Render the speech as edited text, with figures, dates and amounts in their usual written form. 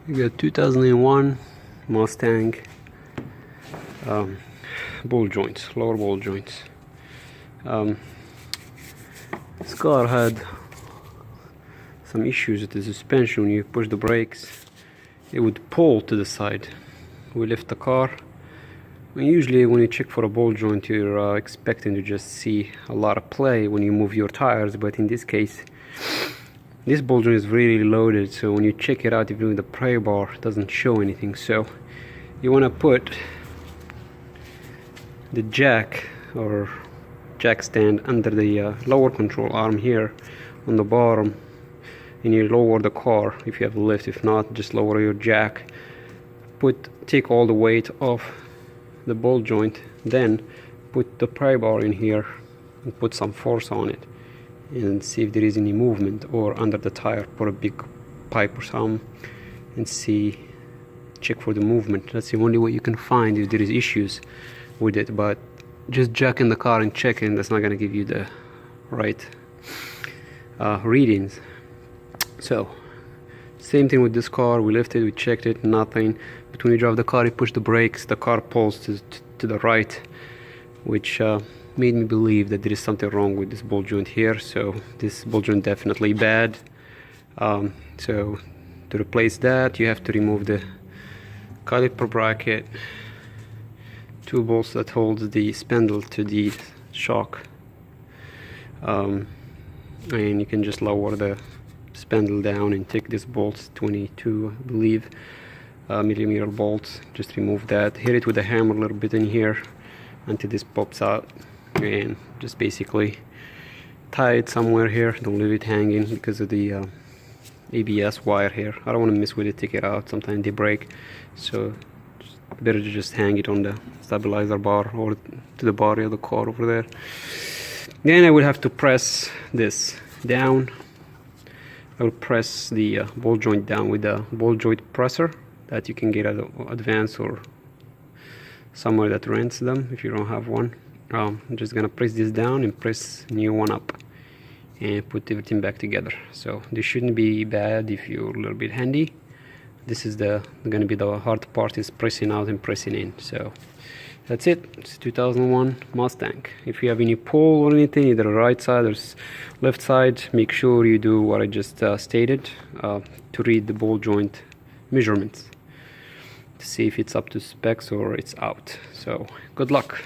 We got 2001 Mustang ball joints, lower ball joints. This car had some issues with the suspension. When you push the brakes, it would pull to the side. We left the car. Usually when you check for a ball joint, you're expecting to just see a lot of play when you move your tires, but in this case this ball joint is really loaded, so when you check it out, even with the pry bar, it doesn't show anything. So you want to put the jack or jack stand under the lower control arm here on the bottom, and you lower the car if you have a lift. If not, just lower your jack, take all the weight off the ball joint, then put the pry bar in here and put some force on it and see if there is any movement, or under the tire put a big pipe or something and check for the movement. That's the only way you can find if there is issues with it, but just jacking the car and checking, that's not going to give you the right readings. So same thing with this car. We lifted, we checked it, nothing. But when you drive the car, you push the brakes, the car pulls to the right, which made me believe that there is something wrong with this ball joint here. So this ball joint definitely bad. So to replace that, you have to remove the caliper bracket, two bolts that hold the spindle to the shock, and you can just lower the spindle down and take these bolts, 22 I believe millimeter bolts. Just remove that, hit it with a hammer a little bit in here until this pops out, and just basically tie it somewhere here. Don't leave it hanging because of the ABS wire here. I don't want to mess with it, take it out, sometimes they break, so better to just hang it on the stabilizer bar or to the body of the car over there. Then I will have to press this down. I will press the ball joint down with the ball joint presser that you can get at Advance or somewhere that rents them if you don't have one. I'm just gonna press this down and press new one up and put everything back together. So this shouldn't be bad if you're a little bit handy. This is gonna be the hard part, is pressing out and pressing in. So that's it. It's 2001 Mustang. If you have any pull or anything, either right side or left side, make sure you do what I just stated to read the ball joint measurements to see if it's up to specs or it's out. So good luck.